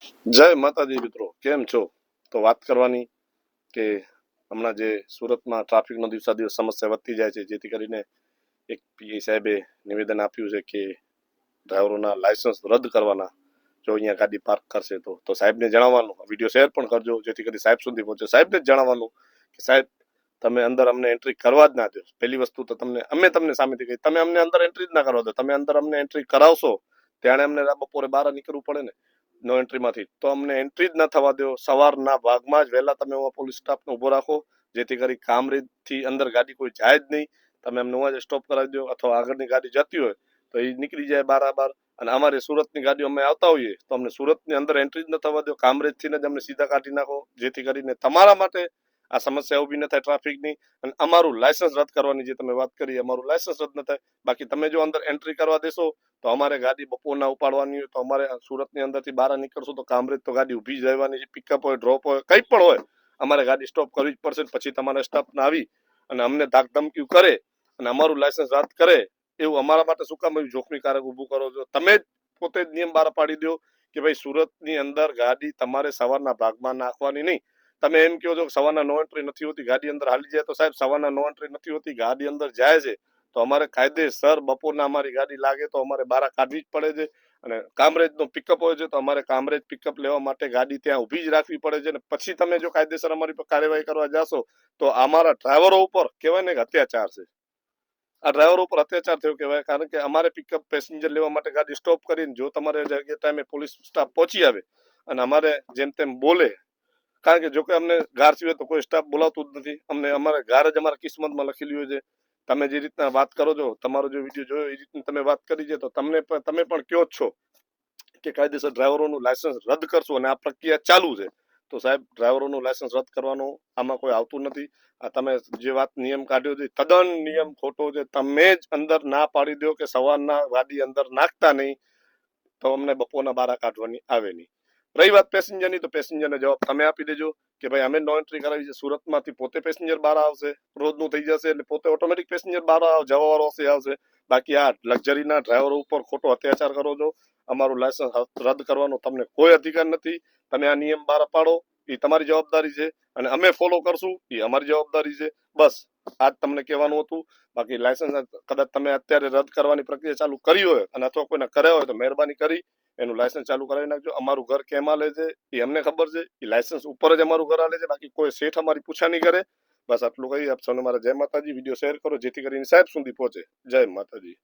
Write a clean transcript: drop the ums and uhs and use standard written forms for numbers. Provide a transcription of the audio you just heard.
જય માતાજી મિત્રો, કેમ છો? તો વાત કરવાની કે હમણાં જે સુરતમાં ટ્રાફિકનો દિવસા દિવસ સમસ્યા વધતી જાય છે, જેથી કરીને એક પીઆઈ સાહેબે નિવેદન આપ્યું છે કે ડ્રાઈવરોના લાયસન્સ રદ કરવાના જો અહીંયા ગાડી પાર્ક કરશે તો સાહેબને જણાવવાનું, વિડીયો શેર પણ કરજો જેથી કરી સાહેબ સુધી પહોંચે. સાહેબને જ જણાવવાનું કે સાહેબ તમે અંદર અમને એન્ટ્રી કરવા જ ના દો. પહેલી વસ્તુ તો તમને સામેથી કહી, તમે અમને અંદર એન્ટ્રી જ ના કરવા દો. તમે અંદર અમને એન્ટ્રી કરાવશો ત્યારે અમને બપોરે 12 નીકળવું પડે ને નો એન્ટ્રીમાંથી, તો અમને એન્ટ્રી જ ના થવા દો. સવારના ભાગમાં જ વહેલા તમે પોલીસ સ્ટાફને ઉભો રાખો જેથી કરી કામરેજથી અંદર ગાડી કોઈ જાય જ નહીં. તમે અમને જ સ્ટોપ કરાવી દો અથવા આગળની ગાડી જતી હોય તો એ નીકળી જાય બરાબર. અને અમારી સુરતની ગાડીઓ અમે આવતા હોઈએ તો અમને સુરતની અંદર એન્ટ્રી જ ન થવા દો. કામરેજથી જ અમને સીધા કાઢી નાખો જેથી કરીને તમારા માટે આ સમસ્યા ઊભી ન થાય ટ્રાફિકની. અને અમારું લાયસન્સ રદ કરવાની જે તમે વાત કરી, અમારું લાયસન્સ રદ ન થાય. બાકી તમે જો અંદર એન્ટ્રી કરવા દેશો તો અમારે ગાડી બપોરના ઉપાડવાની હોય તો અમારે સુરતની અંદરથી બહાર નીકળશું તો કામરેજ તો ગાડી ઊભી જ રહેવાની છે. પિકઅપ હોય, ડ્રોપ હોય, કંઈ પણ હોય, અમારે ગાડી સ્ટોપ કરવી જ પડશે. પછી તમારા સ્ટાફને આવી અને અમને ધાક ધમકી કરે અને અમારું લાયસન્સ રદ કરે એવું અમારા માટે શું કામ જોખમી કારક ઊભું કરો છો? તમે જ પોતે જ નિયમ બહાર પાડી દો કે ભાઈ સુરતની અંદર ગાડી તમારે સવારના ભાગમાં નાખવાની નહીં. તમે એમ કહો છો કે સવારના નો એન્ટ્રી નથી હોતી, ગાડી અંદર હાલી જાય, તો સાહેબ સવારના નો એન્ટ્રી નથી હોતી, ગાડી અંદર જાય છે તો અમારે કાયદેસર બપોરના અમારી ગાડી લાગે તો અમારે બહાર કાઢવી જ પડે છે. અને કામરેજનો પિકઅપ હોય છે તો અમારે કામરેજ પિકઅપ લેવા માટે ગાડી ત્યાં ઊભી જ રાખવી પડે છે. અને પછી તમે જો કાયદેસર અમારી પર કાર્યવાહી કરવા જાશો તો અમારા ડ્રાઈવરો ઉપર કહેવાય ને કે અત્યાચાર છે. આ ડ્રાઈવરો ઉપર અત્યાચાર થયો કહેવાય, કારણ કે અમારે પિકઅપ પેસેન્જર લેવા માટે ગાડી સ્ટોપ કરીને જો તમારે જગ્યા ટાઈમે પોલીસ સ્ટાફ પહોંચી આવે અને અમારે જેમ તેમ બોલે, કારણ કે જો કે અમને ગાર સિવાય તો કોઈ સ્ટાફ બોલાવતું જ નથી. અમને અમારે ગાર જ અમારા કિસ્મતમાં લખેલી હોય છે. તમે જે રીતના વાત કરો છો, તમારો જે વિડીયો જોયો એ રીતની તમે વાત કરી છે, તો તમે પણ કયો જ છો કે કાયદેસર ડ્રાઈવરોનું લાયસન્સ રદ કરશો અને આ પ્રક્રિયા ચાલુ છે. તો સાહેબ ડ્રાઈવરોનું લાયસન્સ રદ કરવાનું આમાં કોઈ આવતું નથી. આ તમે જે વાત નિયમ કાઢ્યો છે તદ્દન નિયમ ખોટો છે. તમે જ અંદર ના પાડી દો કે સવારના ગાડી અંદર નાખતા નહીં તો અમને બપોરના 12 કાઢવાની આવે નહીં. રહી વાત પેસેન્જરની, તો પેસેન્જરને જવાબ તમે આપી દેજો કે ભાઈ અમે નો એન્ટ્રી કરાવી છે. સુરતમાંથી પોતે પેસેન્જર બહાર આવશે, રોજનું થઈ જશે એટલે પોતે ઓટોમેટિક પેસેન્જર બહાર જવાવાળો આવશે. બાકી આ લક્ઝરીના ડ્રાઈવરો ઉપર ખોટો અત્યાચાર કરો છો. અમારું લાયસન્સ રદ કરવાનો તમને કોઈ અધિકાર નથી. તમે આ નિયમ બહાર પાડો એ તમારી જવાબદારી છે અને અમે ફોલો કરશું એ અમારી જવાબદારી છે. બસ આજ તમને કહેવાનું હતું. બાકી લાયસન્સ કદાચ તમે અત્યારે રદ કરવાની પ્રક્રિયા ચાલુ કરી હોય અને અથવા કોઈને કર્યા હોય તો મહેરબાની કરી એનું લાયસન્સ ચાલુ કરાવી નાખજો. અમારું ઘર કેમાં લે છે એ અમને ખબર છે, એ લાયસન્સ ઉપર જ અમારું ઘર હાલે છે. બાકી કોઈ શેઠ અમારી પૂછા નહીં કરે. બસ આટલું કહી આપ સૌને મારા જય માતાજી. વિડીયો શેર કરો જેથી કરીને સાહેબ સુધી પહોંચે. જય માતાજી.